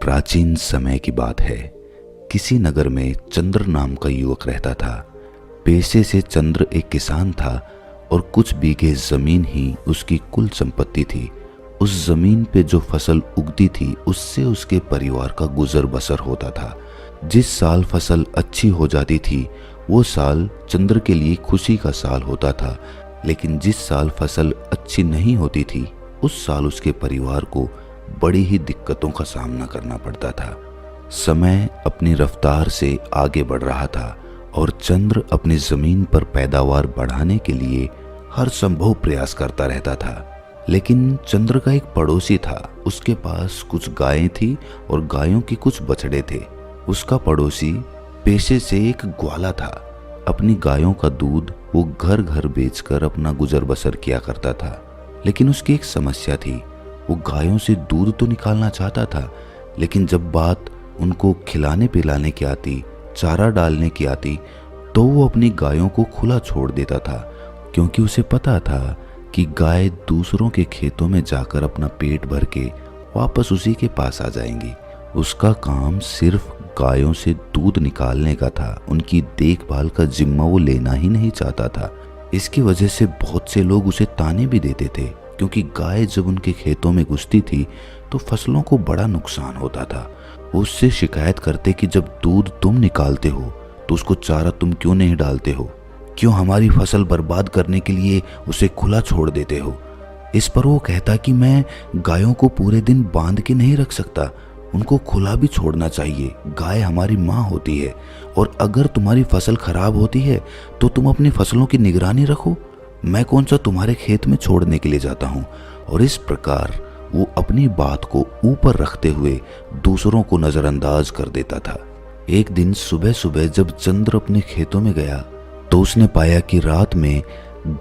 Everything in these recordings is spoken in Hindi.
प्राचीन समय की बात है। किसी नगर में चंद्र नाम का युवक रहता था। पेशे से चंद्र एक किसान था और कुछ बीघे जमीन ही उसकी कुल संपत्ति थी। उस जमीन पे जो फसल उगती थी उससे उसके परिवार का गुजर बसर होता था। जिस साल फसल अच्छी हो जाती थी वो साल चंद्र के लिए खुशी का साल होता था, लेकिन जिस साल फसल अच्छी नहीं होती थी उस साल उसके परिवार को बड़ी ही दिक्कतों का सामना करना पड़ता था। समय अपनी रफ्तार से आगे बढ़ रहा था और चंद्र अपनी जमीन पर पैदावार बढ़ाने के लिए हर संभव प्रयास करता रहता था। लेकिन चंद्र का एक पड़ोसी था। उसके पास कुछ गायें थी और गायों के कुछ बछड़े थे। उसका पड़ोसी पेशे से एक ग्वाला था। अपनी गायों का दूध वो घर घर बेचकर अपना गुजर बसर किया करता था। लेकिन उसकी एक समस्या थी। वो गायों से दूध तो निकालना चाहता था, लेकिन जब बात उनको खिलाने पिलाने की आती, चारा डालने की आती, तो वो अपनी गायों को खुला छोड़ देता था, क्योंकि उसे पता था कि गाय दूसरों के खेतों में जाकर अपना पेट भर के वापस उसी के पास आ जाएंगी। उसका काम सिर्फ गायों से दूध निकालने का था। उनकी देखभाल का जिम्मा वो लेना ही नहीं चाहता था। इसकी वजह से बहुत से लोग उसे ताने भी देते थे, क्योंकि गाय जब उनके खेतों में घुसती थी तो फसलों को बड़ा नुकसान होता था। वो उससे शिकायत करते कि जब दूध तुम निकालते हो तो उसको चारा तुम क्यों नहीं डालते हो, क्यों हमारी फसल बर्बाद करने के लिए उसे खुला छोड़ देते हो। इस पर वो कहता कि मैं गायों को पूरे दिन बांध के नहीं रख सकता, उनको खुला भी छोड़ना चाहिए। गाय हमारी माँ होती है और अगर तुम्हारी फसल खराब होती है तो तुम अपनी फसलों की निगरानी रखो। मैं कौन सा तुम्हारे खेत में छोड़ने के लिए जाता हूँ। और इस प्रकार वो अपनी बात को ऊपर रखते हुए दूसरों को नजरअंदाज कर देता था। एक दिन सुबह सुबह जब चंद्र अपने खेतों में गया तो उसने पाया कि रात में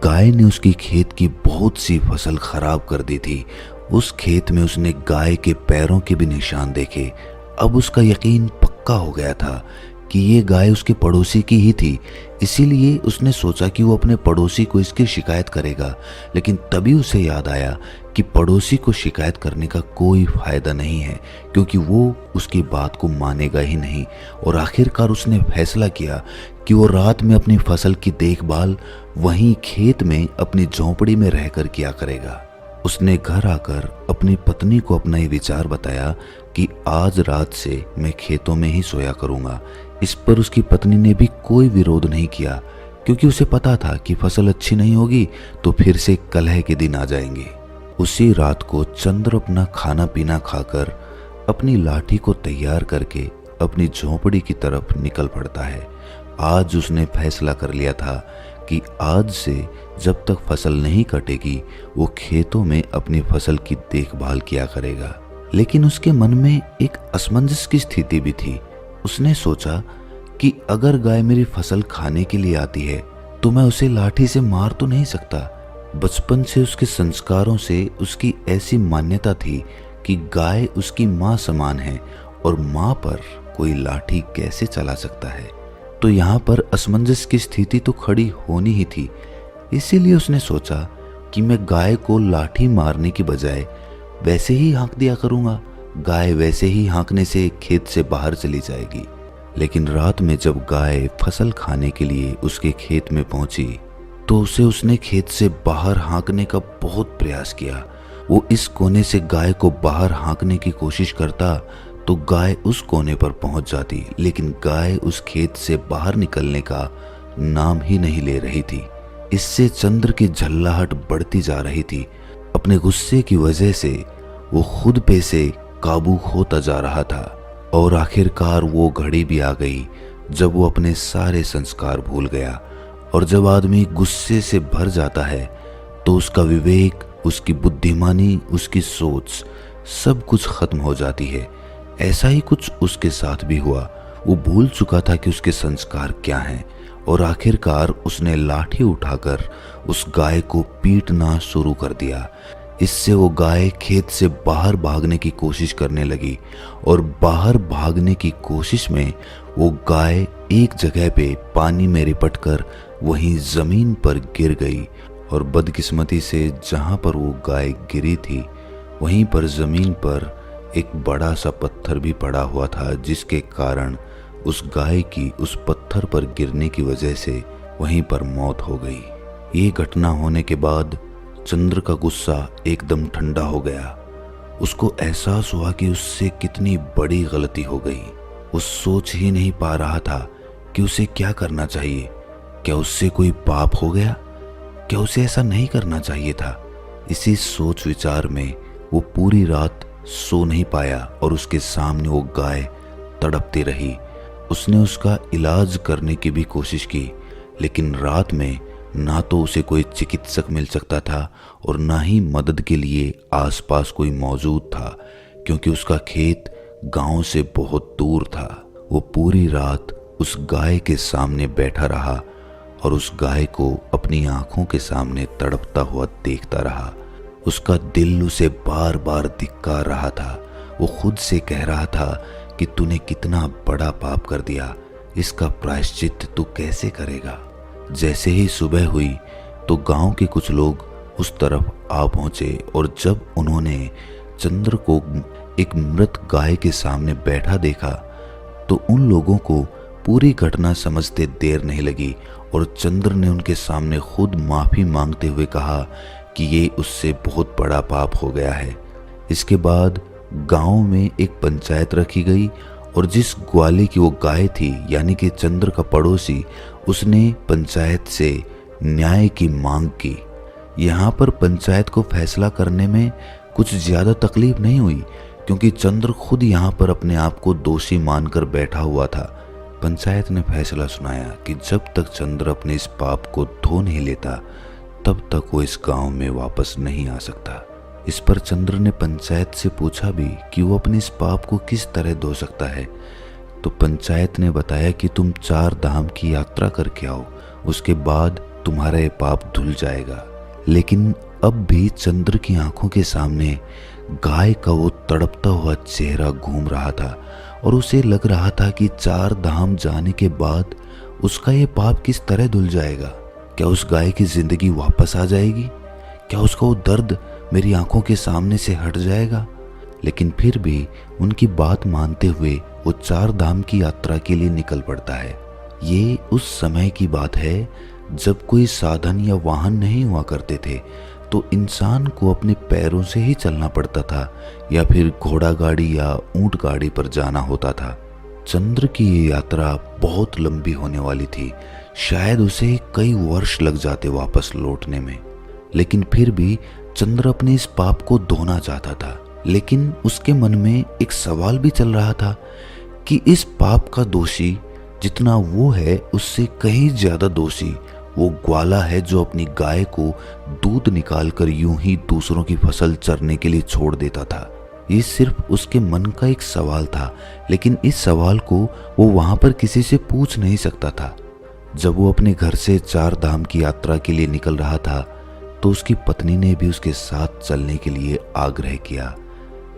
गाय ने उसकी खेत की बहुत सी फसल खराब कर दी थी। उस खेत में उसने गाय के पैरों के भी निशान देखे। अब उसका यकीन पक्का हो गया था कि ये गाय उसके पड़ोसी की ही थी। इसीलिए उसने सोचा कि वो अपने पड़ोसी को इसकी शिकायत करेगा, लेकिन तभी उसे याद आया कि पड़ोसी को शिकायत करने का कोई फायदा नहीं है, क्योंकि वो उसकी बात को मानेगा ही नहीं। और आखिरकार उसने फैसला किया कि वो रात में अपनी फसल की देखभाल वहीं खेत में अपनी झोंपड़ी में रहकर किया करेगा। उसने घर आकर अपनी पत्नी को अपना ये विचार बताया कि आज रात से मैं खेतों में ही सोया करूंगा। इस पर उसकी पत्नी ने भी कोई विरोध नहीं किया, क्योंकि उसे पता था कि फसल अच्छी नहीं होगी तो फिर से कलह के दिन आ जाएंगे। उसी रात को चंद्र अपना खाना पीना खाकर अपनी लाठी को तैयार करके अपनी झोंपड़ी की तरफ निकल पड़ता है। आज उसने फैसला कर लिया था कि आज से जब तक फसल नहीं कटेगी वो खेतों में अपनी फसल की देखभाल किया करेगा। लेकिन उसके मन में एक असमंजस की स्थिति भी थी। उसने सोचा कि अगर गाय मेरी फसल खाने के लिए आती है तो मैं उसे लाठी से मार तो नहीं सकता। बचपन से उसके संस्कारों से उसकी ऐसी मान्यता थी कि गाय उसकी माँ समान है और माँ पर कोई लाठी कैसे चला सकता है। तो यहाँ पर असमंजस की स्थिति तो खड़ी होनी ही थी। इसीलिए उसने सोचा कि मैं गाय को लाठी मारने की बजाय वैसे ही हाँक दिया करूँगा। गाय वैसे ही हाँकने से खेत से बाहर चली जाएगी। लेकिन रात में जब गाय फसल खाने के लिए उसके खेत में पहुंची तो उसने खेत से बाहर हाँकने का बहुत प्रयास किया। वो इस कोने से गाय को बाहर हाँकने की कोशिश करता तो गाय उस कोने पर पहुंच जाती, लेकिन गाय उस खेत से बाहर निकलने का नाम ही नहीं ले रही थी। इससे चंद्र की झल्लाहट बढ़ती जा रही थी। अपने गुस्से की वजह से वो खुद पे से काबू खोता जा रहा था और आखिरकार वो घड़ी भी आ गई जब वो अपने सारे संस्कार भूल गया। और जब आदमी गुस्से से भर जाता है तो उसका विवेक, उसकी बुद्धिमानी, उसकी सोच सब कुछ खत्म हो जाती है। ऐसा ही कुछ उसके साथ भी हुआ। वो भूल चुका था कि उसके संस्कार क्या हैं और आखिरकार उसने लाठी उठाकर उस गाय को पीटना शुरू कर दिया। इससे वो गाय खेत से बाहर भागने की कोशिश करने लगी और बाहर भागने की कोशिश में वो गाय एक जगह पे पानी में लिपट कर वहीं जमीन पर गिर गई। और बदकिस्मती से जहां पर वो गाय गिरी थी वहीं पर जमीन पर एक बड़ा सा पत्थर भी पड़ा हुआ था, जिसके कारण उस गाय की उस पत्थर पर गिरने की वजह से वहीं पर मौत हो गई। ये घटना होने के बाद चंद्र का गुस्सा एकदम ठंडा हो गया। उसको एहसास हुआ कि उससे कितनी बड़ी गलती हो गई। वो सोच ही नहीं पा रहा था कि उसे क्या करना चाहिए। क्या उससे कोई पाप हो गया? क्या उसे ऐसा नहीं करना चाहिए था? इसी सोच विचार में वो पूरी रात सो नहीं पाया और उसके सामने वो गाय तड़पती रही। उसने उसका इलाज करने की भी कोशिश की, लेकिन रात में ना तो उसे कोई चिकित्सक मिल सकता था और ना ही मदद के लिए आसपास कोई मौजूद था, क्योंकि उसका खेत गांव से बहुत दूर था। वो पूरी रात उस गाय के सामने बैठा रहा और उस गाय को अपनी आंखों के सामने तड़पता हुआ देखता रहा। उसका दिल उसे बार बार धिक्कार रहा था। वो खुद से कह रहा था कि तूने कितना बड़ा पाप कर दिया, इसका प्रायश्चित तू कैसे करेगा। जैसे ही सुबह हुई तो गांव के कुछ लोग उस तरफ आ पहुंचे और जब उन्होंने चंद्र को एक मृत गाय के सामने बैठा देखा तो उन लोगों को पूरी घटना समझते देर नहीं लगी और चंद्र ने उनके सामने खुद माफी मांगते हुए कहा कि ये उससे बहुत बड़ा पाप हो गया है। इसके बाद गांव में एक पंचायत रखी गई और जिस ग्वाले की वो गाय थी, यानी कि चंद्र का पड़ोसी, उसने पंचायत से न्याय की मांग की। यहाँ पर पंचायत को फैसला करने में कुछ ज्यादा तकलीफ नहीं हुई, क्योंकि चंद्र खुद यहाँ पर अपने आप को दोषी मानकर बैठा हुआ था। पंचायत ने फैसला सुनाया कि जब तक चंद्र अपने इस पाप को धो नहीं लेता तब तक वो इस गांव में वापस नहीं आ सकता। इस पर चंद्र ने पंचायत से पूछा भी कि वो अपने इस पाप को किस तरह धो सकता है। तो पंचायत ने बताया कि तुम 4 धाम की यात्रा करके आओ, उसके बाद तुम्हारा ये पाप धुल जाएगा। लेकिन अब भी चंद्र की आंखों के सामने गाय का वो तड़पता हुआ चेहरा घूम रहा था और उसे लग रहा था कि 4 धाम जाने के बाद उसका ये पाप किस तरह धुल जाएगा। क्या उस गाय की जिंदगी वापस आ जाएगी? क्या उसका वो दर्द मेरी आंखों के सामने से हट जाएगा? लेकिन फिर भी उनकी बात मानते हुए वो 4 धाम की यात्रा के लिए निकल पड़ता है। ये उस समय की बात है जब कोई साधन या वाहन नहीं हुआ करते थे, तो इंसान को अपने पैरों से ही चलना पड़ता था या फिर घोड़ा गाड़ी या ऊंट गाड़ी पर जाना होता था। चंद्र की ये यात्रा बहुत लंबी होने वाली थी। शायद उसे कई वर्ष लग जाते वापस लौटने में, लेकिन फिर भी चंद्र अपने इस पाप को धोना चाहता था। लेकिन उसके मन में एक सवाल भी चल रहा था कि इस पाप का दोषी जितना वो है, उससे कहीं ज्यादा दोषी वो ग्वाला है जो अपनी गाय को दूध निकालकर यूं ही दूसरों की फसल चरने के लिए छोड़ देता था। ये सिर्फ उसके मन का एक सवाल था, लेकिन इस सवाल को वो वहां पर किसी से पूछ नहीं सकता था। जब वो अपने घर से 4 धाम की यात्रा के लिए निकल रहा था तो उसकी पत्नी ने भी उसके साथ चलने के लिए आग्रह किया,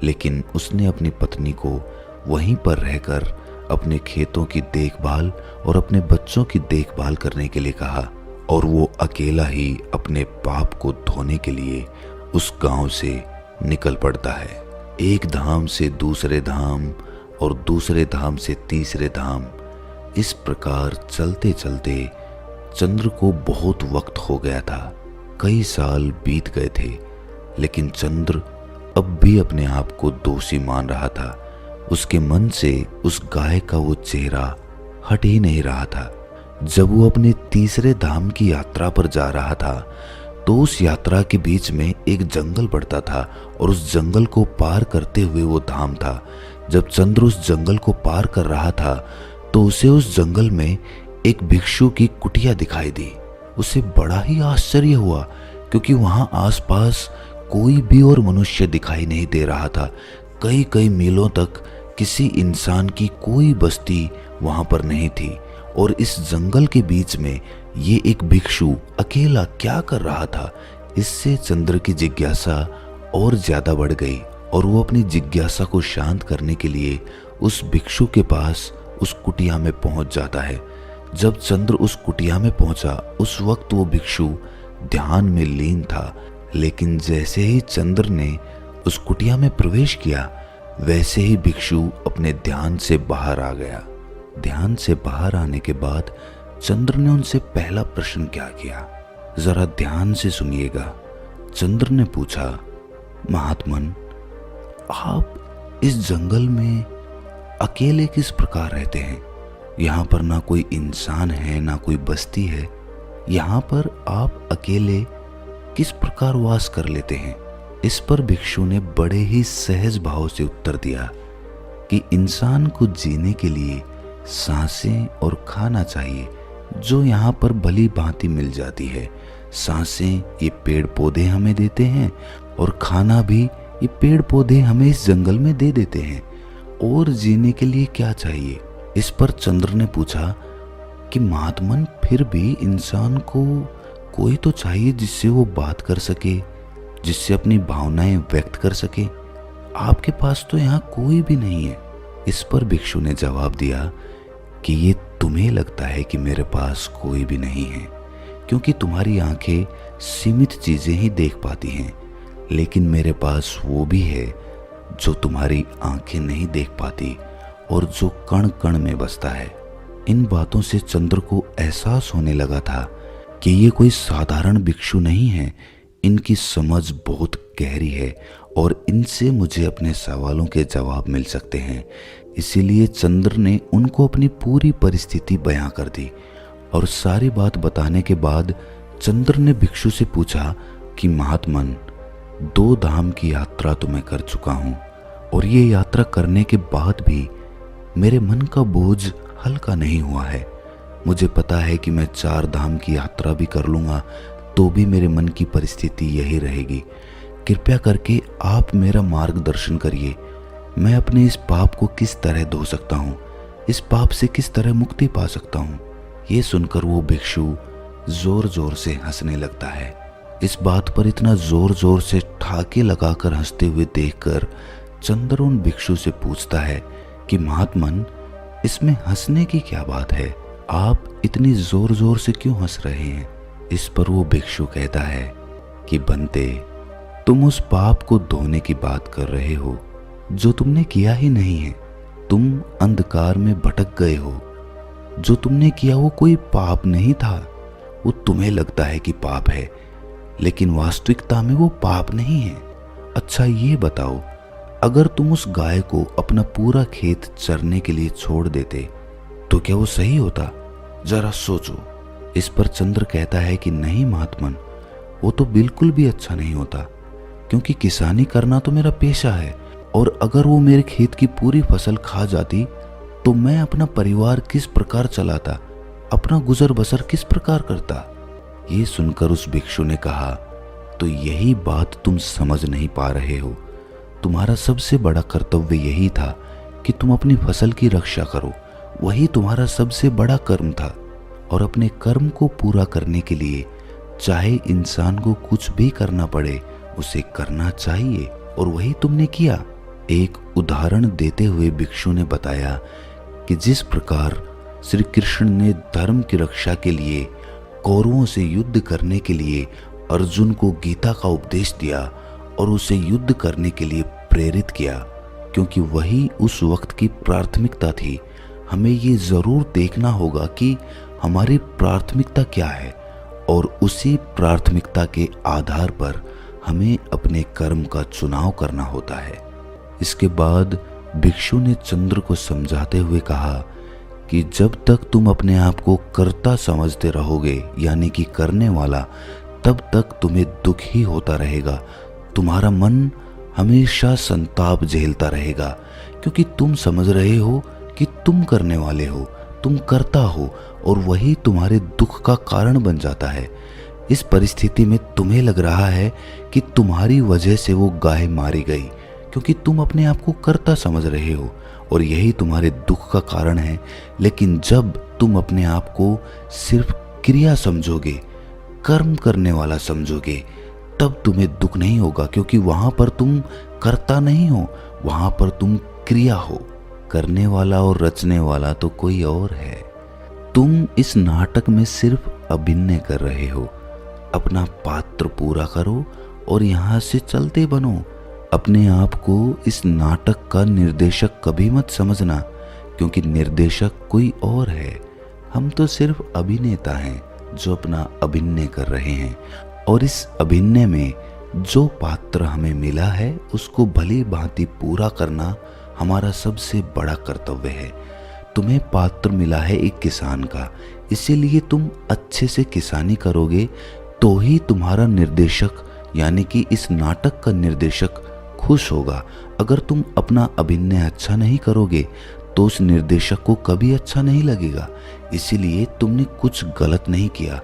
लेकिन उसने अपनी पत्नी को वहीं पर रहकर अपने खेतों की देखभाल और अपने बच्चों की देखभाल करने के लिए कहा और वो अकेला ही अपने पाप को धोने के लिए उस गांव से निकल पड़ता है। एक धाम से दूसरे धाम और दूसरे धाम से तीसरे धाम, इस प्रकार चलते चलते चंद्र को बहुत वक्त हो गया था। कई साल बीत गए थे, लेकिन चंद्र अब भी अपने आप को दोषी मान रहा था। उसके मन से उस गाय का वो चेहरा हट ही नहीं रहा था। जब वो अपने तीसरे धाम की यात्रा पर जा रहा था तो उस यात्रा के बीच में एक जंगल पड़ता था और उस जंगल को पार करते हुए वो धाम था। जब चंद्र उस जंगल को पार कर रहा था तो उसे उस जंगल में एक भिक्षु की कुटिया दिखाई दी। उसे बड़ा ही आश्चर्य हुआ, क्योंकि वहां आसपास कोई भी और मनुष्य दिखाई नहीं दे रहा था। कई कई मीलों तक किसी इंसान की कोई बस्ती वहां पर नहीं थी और इस जंगल के बीच में ये एक भिक्षु अकेला क्या कर रहा था। इससे चंद्र की जिज्ञासा और ज्यादा बढ़ गई और वो अपनी जिज्ञासा को शांत करने के लिए उस भिक्षु के पास उस कुटिया में पहुंच जाता है। जब चंद्र उस कुटिया में पहुंचा उस वक्त वो भिक्षु ध्यान में लीन था, लेकिन जैसे ही चंद्र ने उस कुटिया में प्रवेश किया वैसे ही भिक्षु अपने ध्यान से बाहर आ गया। ध्यान से बाहर आने के बाद चंद्र ने उनसे पहला प्रश्न क्या किया, जरा ध्यान से सुनिएगा। चंद्र ने पूछा, महात्मन, आप इस जंगल में अकेले किस प्रकार रहते हैं? यहाँ पर ना कोई इंसान है, ना कोई बस्ती है। यहाँ पर आप अकेले किस प्रकार वास कर लेते हैं? इस पर भिक्षु ने बड़े ही सहज भाव से उत्तर दिया कि इंसान को जीने के लिए सांसें और खाना चाहिए, जो यहाँ पर भली भांति मिल जाती है। सांसें ये पेड़ पौधे हमें देते हैं और खाना भी ये पेड़ पौधे हमें इस जंगल में दे देते हैं। और जीने के लिए क्या चाहिए? इस पर चंद्र ने पूछा कि महात्मन, फिर भी इंसान को कोई तो चाहिए जिससे वो बात कर सके, जिससे अपनी भावनाएं व्यक्त कर सके। आपके पास तो यहाँ कोई भी नहीं है। इस पर भिक्षु ने जवाब दिया कि ये तुम्हें लगता है कि मेरे पास कोई भी नहीं है, क्योंकि तुम्हारी आंखें सीमित चीजें ही देख पाती हैं, लेकिन मेरे पास वो भी है जो तुम्हारी आंखें नहीं देख पाती और जो कण कण में बसता है। इन बातों से चंद्र को एहसास होने लगा था कि ये कोई साधारण भिक्षु नहीं है। इनकी समझ बहुत गहरी है और इनसे मुझे अपने सवालों के जवाब मिल सकते हैं। इसीलिए चंद्र ने उनको अपनी पूरी परिस्थिति बयां कर दी और सारी बात बताने के बाद चंद्र ने भिक्षु से पूछा कि महात्मन, 2 धाम की यात्रा तो मैं कर चुका हूँ और ये यात्रा करने के बाद भी मेरे मन का बोझ हल्का नहीं हुआ है। मुझे पता है कि मैं 4 धाम की यात्रा भी कर लूँगा तो भी मेरे मन की परिस्थिति यही रहेगी। कृपया करके आप मेरा मार्गदर्शन करिए। मैं अपने इस पाप को किस तरह धो सकता हूँ, इस पाप से किस तरह मुक्ति पा सकता हूँ। ये सुनकर वो भिक्षु जोर जोर से हंसने लगता है। इस बात पर इतना जोर जोर से ठाके लगाकर हंसते हुए देखकर चंद्र उन भिक्षु से पूछता है कि महात्मन, इसमें हंसने की क्या बात है? आप इतनी जोर जोर से क्यों हंस रहे हैं? इस पर वो भिक्षु कहता है कि बंते, तुम उस पाप को धोने की बात कर रहे हो जो तुमने किया ही नहीं है। तुम अंधकार में भटक गए हो। जो तुमने किया वो कोई पाप नहीं था। वो तुम्हें लगता है कि पाप है, लेकिन वास्तविकता में वो पाप नहीं है। अच्छा ये बताओ, अगर तुम उस गाय को अपना पूरा खेत चरने के लिए छोड़ देते तो क्या वो सही होता? जरा सोचो। इस पर चंद्र कहता है कि नहीं महात्मन, वो तो बिल्कुल भी अच्छा नहीं होता, क्योंकि किसानी करना तो मेरा पेशा है और अगर वो मेरे खेत की पूरी फसल खा जाती तो मैं अपना परिवार किस प्रकार चलाता, अपना गुजर बसर किस प्रकार करता। ये सुनकर उस भिक्षु ने कहा, तो यही बात तुम समझ नहीं पा रहे हो। तुम्हारा सबसे बड़ा कर्तव्य यही था कि तुम अपनी फसल की रक्षा करो। वही तुम्हारा सबसे बड़ा कर्म था और अपने कर्म को पूरा करने के लिए चाहे इंसान को कुछ भी करना पड़े, उसे करना चाहिए और वही तुमने किया। एक उदाहरण देते हुए भिक्षु ने बताया कि जिस प्रकार श्री कृष्ण ने धर्म की रक्षा के लिए कौरवों से युद्ध करने के लिए अर्जुन को गीता का उपदेश दिया और उसे युद्ध करने के लिए प्रेरित किया, क्योंकि वही उस वक्त की प्राथमिकता थी। हमें ये जरूर देखना होगा कि हमारी प्राथमिकता क्या है और उसी प्राथमिकता के आधार पर हमें अपने कर्म का चुनाव करना होता है। इसके बाद भिक्षु ने चंद्र को समझाते हुए कहा कि जब तक तुम अपने आप को कर्ता समझते रहोगे, यानी कि करने वाला, तब तक तुम्हें दुख ही होता रहेगा। तुम्हारा मन हमेशा संताप झेलता रहेगा, क्योंकि तुम समझ रहे हो कि तुम करने वाले हो, तुम करता हो और वही तुम्हारे दुख का कारण बन जाता है। इस परिस्थिति में तुम्हें लग रहा है कि तुम्हारी वजह से वो गाय मारी गई, क्योंकि तुम अपने आप को कर्ता समझ रहे हो और यही तुम्हारे दुख का कारण है। लेकिन जब तुम अपने आप को सिर्फ क्रिया समझोगे, कर्म करने वाला समझोगे, तब तुम्हें दुख नहीं होगा, क्योंकि वहां पर तुम कर्ता नहीं हो, वहां पर तुम क्रिया हो। करने वाला और रचने वाला तो कोई और है। तुम इस नाटक में सिर्फ अभिनय कर रहे हो। अपना पात्र पूरा करो और यहाँ से चलते बनो। अपने आप को इस नाटक का निर्देशक कभी मत समझना, क्योंकि निर्देशक कोई और है। हम तो सिर्फ अभिनेता हैं जो अपना अभिनय कर रहे हैं, और इस अभिनय में जो पात्र हमें मिला है उसको भली भांति पूरा करना हमारा सबसे बड़ा कर्तव्य है। तुम्हें पात्र मिला है एक किसान का, इसीलिए तुम अच्छे से किसानी करोगे तो ही तुम्हारा निर्देशक यानी कि इस नाटक का निर्देशक खुश होगा। अगर तुम अपना अभिनय अच्छा नहीं करोगे तो उस निर्देशक को कभी अच्छा नहीं लगेगा। इसीलिए तुमने कुछ गलत नहीं किया,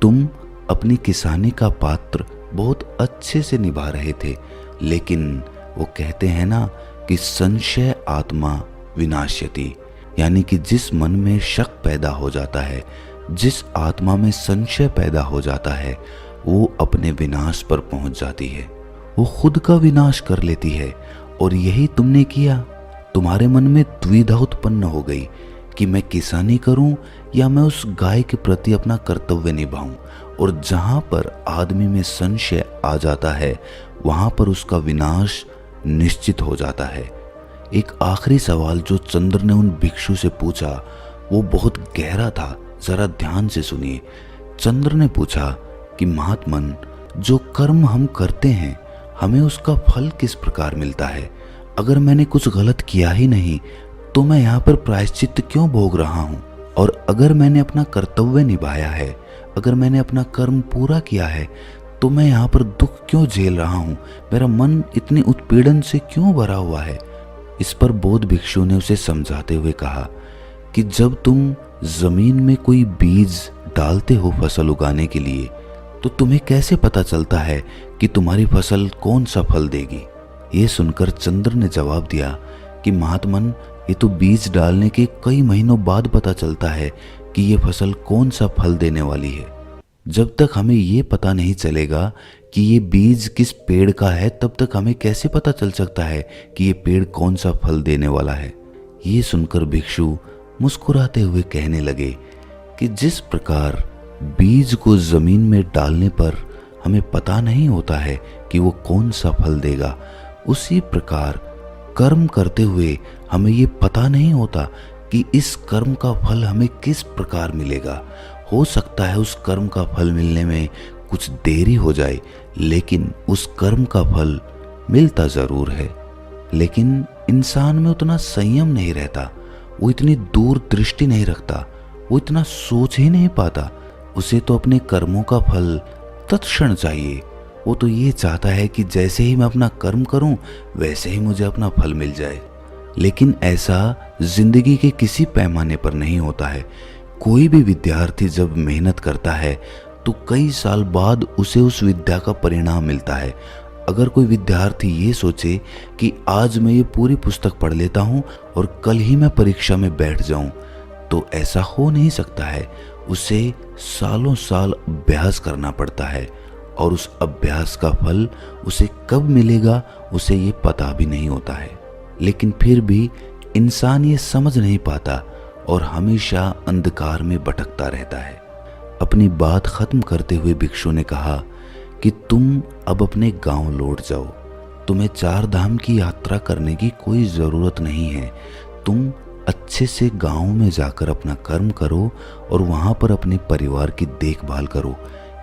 तुम अपनी किसानी का पात्र बहुत अच्छे से निभा रहे थे। लेकिन वो कहते हैं ना कि संशय आत्मा विनाश्यति, यानी कि जिस मन में शक पैदा हो जाता है, जिस आत्मा में संशय पैदा हो जाता है, वो अपने विनाश पर पहुंच जाती है, वो खुद का विनाश कर लेती है। और यही तुमने किया। तुम्हारे मन में द्विधा उत्पन्न हो गई कि मैं किसानी करूं या मैं उस गाय के प्रति अपना कर्तव्य निभाऊं। और जहां पर आदमी में संशय आ जाता है वहां पर उसका विनाश निश्चित हो जाता है। एक आखिरी सवाल जो चंद्र ने उन भिक्षु से पूछा वो बहुत गहरा था, जरा ध्यान से सुनिए। चंद्र ने पूछा कि महात्मन, जो कर्म हम करते हैं हमें उसका फल किस प्रकार मिलता है? अगर मैंने कुछ गलत किया ही नहीं तो मैं यहाँ पर प्रायश्चित क्यों भोग रहा हूँ? और अगर मैंने अपना कर्तव्य निभाया है, अगर मैंने अपना कर्म पूरा किया है तो मैं यहाँ पर दुख क्यों झेल रहा हूँ? मेरा मन इतनी उत्पीड़न से क्यों भरा हुआ है? इस पर बौद्ध भिक्षु ने उसे समझाते हुए कहा कि जब तुम जमीन में कोई बीज डालते हो फसल उगाने के लिए, तो तुम्हें कैसे पता चलता है कि तुम्हारी फसल कौन सा फल देगी? ये सुनकर चंद्र ने जवाब दिया कि महात्मन, ये तो बीज डालने के कई महीनों बाद पता चलता है कि ये फसल कौन सा फल देने वाली है। जब तक हमें ये पता नहीं चलेगा कि ये बीज किस पेड़ का है, तब तक हमें कैसे पता चल सकता है कि ये पेड़ कौन सा फल देने वाला है? ये सुनकर भिक्षु मुस्कुराते हुए कहने लगे कि जिस प्रकार बीज को जमीन में डालने पर हमें पता नहीं होता है कि वो कौन सा फल देगा, उसी प्रकार कर्म करते हुए हमें ये पता नहीं होता कि इस कर्म का फल हमें किस प्रकार मिलेगा। हो सकता है उस कर्म का फल मिलने में कुछ देरी हो जाए, लेकिन उस कर्म का फल मिलता जरूर है। लेकिन इंसान में उतना संयम नहीं रहता, वो इतनी दूर दृष्टि नहीं रखता, वो इतना सोच ही नहीं पाता। उसे तो अपने कर्मों का फल तत्क्षण चाहिए। वो तो ये चाहता है कि जैसे ही मैं अपना कर्म करूं वैसे ही मुझे अपना फल मिल जाए। लेकिन ऐसा जिंदगी के किसी पैमाने पर नहीं होता है। कोई भी विद्यार्थी जब मेहनत करता है तो कई साल बाद उसे उस विद्या का परिणाम मिलता है। अगर कोई विद्यार्थी ये सोचे कि आज मैं ये पूरी पुस्तक पढ़ लेता हूँ और कल ही मैं परीक्षा में बैठ जाऊँ, तो ऐसा हो नहीं सकता है। उसे सालों साल अभ्यास करना पड़ता है, और उस अभ्यास का फल उसे कब मिलेगा उसे ये पता भी नहीं होता है। लेकिन फिर भी इंसान ये समझ नहीं पाता और हमेशा अंधकार में भटकता रहता है। अपनी बात खत्म करते हुए भिक्षु ने कहा कि तुम अब अपने गांव लौट जाओ। तुम्हें 4 धाम की यात्रा करने की कोई ज़रूरत नहीं है। तुम अच्छे से गांव में जाकर अपना कर्म करो और वहां पर अपने परिवार की देखभाल करो।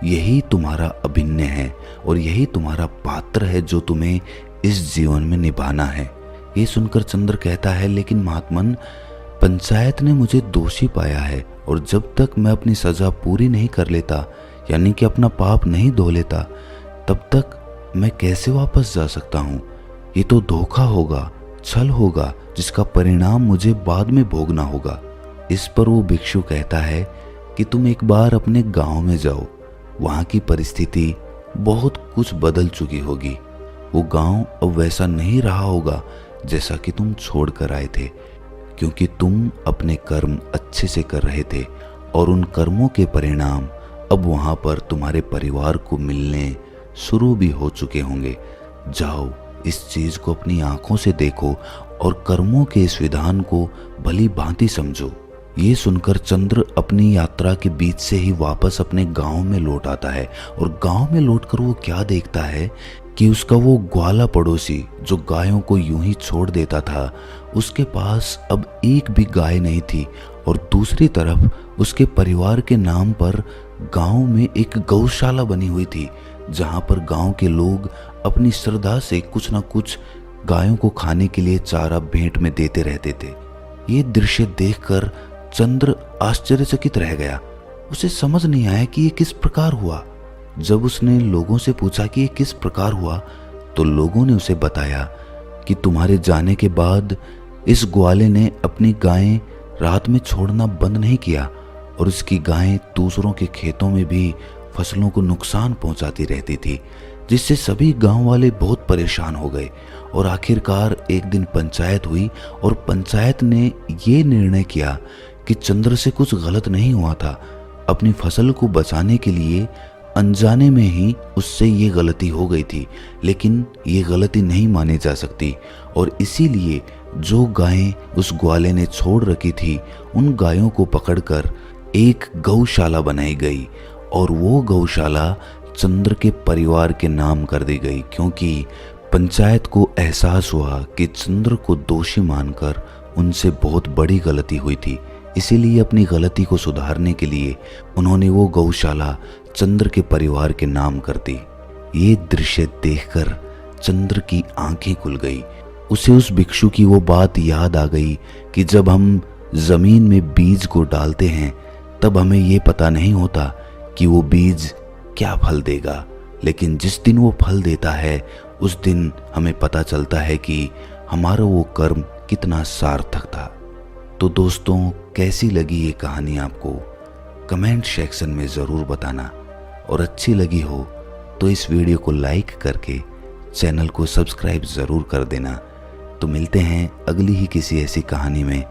यही तुम्हारा अभिनय है और यही तुम्हारा पात्र है जो तुम्हें इस जीवन में निभाना है। ये सुनकर चंद्र कहता है, लेकिन महात्मन, पंचायत ने मुझे दोषी पाया है और जब तक मैं अपनी सजा पूरी नहीं कर लेता, यानी कि अपना पाप नहीं धो लेता, तब तक मैं कैसे वापस जा सकता हूँ? ये तो धोखा होगा, छल होगा, जिसका परिणाम मुझे बाद में भोगना होगा। इस पर वो भिक्षु कहता है कि तुम एक बार अपने गांव में जाओ, वहां की परिस्थिति बहुत कुछ बदल चुकी होगी। वो गांव अब वैसा नहीं रहा होगा जैसा कि तुम छोड़ कर आए थे, क्योंकि तुम अपने कर्म अच्छे से कर रहे थे और उन कर्मों के परिणाम अब वहां पर तुम्हारे परिवार को मिलने शुरू भी हो चुके होंगे। जाओ, इस चीज को अपनी आंखों से देखो और कर्मों के इस विधान को भली भांति समझो। ये सुनकर चंद्र अपनी यात्रा के बीच से ही वापस अपने गांव में लौट आता है और गांव में लौटकर वो क्या देखता है कि उसका वो ग्वाला पड़ोसी जो गायों को यूं ही छोड़ देता था, उसके पास अब एक भी गाय नहीं थी और दूसरी तरफ उसके परिवार के नाम पर गांव में एक गौशाला बनी हुई थी, जहां पर गांव के लोग अपनी श्रद्धा से कुछ ना कुछ गायों को खाने के लिए चारा भेंट में देते रहते थे। ये दृश्य देखकर चंद्र आश्चर्यचकित रह गया। उसे समझ नहीं आया कि ये किस प्रकार हुआ। जब उसने लोगों से पूछा कि ये किस प्रकार हुआ, तो लोगों ने उसे बताया कि तुम्हारे जाने के बाद इस ग्वाले ने अपनी गायें रात में छोड़ना बंद नहीं किया और उसकी गायें दूसरों के खेतों में भी फसलों को नुकसान पहुंचाती रहती थी, जिससे सभी गांव वाले बहुत परेशान हो गए। और आखिरकार एक दिन पंचायत हुई और पंचायत ने ये निर्णय किया कि चंद्र से कुछ गलत नहीं हुआ था। अपनी फसल को बचाने के लिए अनजाने में ही उससे ये गलती हो गई थी, लेकिन ये गलती नहीं मानी जा सकती और इसीलिए जो गायें उस ग्वाले ने छोड़ रखी थी, उन गायों को पकड़कर एक गौशाला बनाई गई और वो गौशाला चंद्र के परिवार के नाम कर दी गई, क्योंकि पंचायत को एहसास हुआ कि चंद्र को दोषी मानकर उनसे बहुत बड़ी गलती हुई थी। इसीलिए अपनी गलती को सुधारने के लिए उन्होंने वो गौशाला चंद्र के परिवार के नाम कर दी। ये दृश्य देखकर चंद्र की आंखें खुल गई। उसे उस भिक्षु की वो बात याद आ गई कि जब हम जमीन में बीज को डालते हैं तब हमें ये पता नहीं होता कि वो बीज क्या फल देगा, लेकिन जिस दिन वो फल देता है उस दिन हमें पता चलता है कि हमारा वो कर्म कितना सार्थक था। तो दोस्तों, कैसी लगी ये कहानी आपको? कमेंट सेक्शन में ज़रूर बताना और अच्छी लगी हो तो इस वीडियो को लाइक करके चैनल को सब्सक्राइब ज़रूर कर देना। तो मिलते हैं अगली ही किसी ऐसी कहानी में।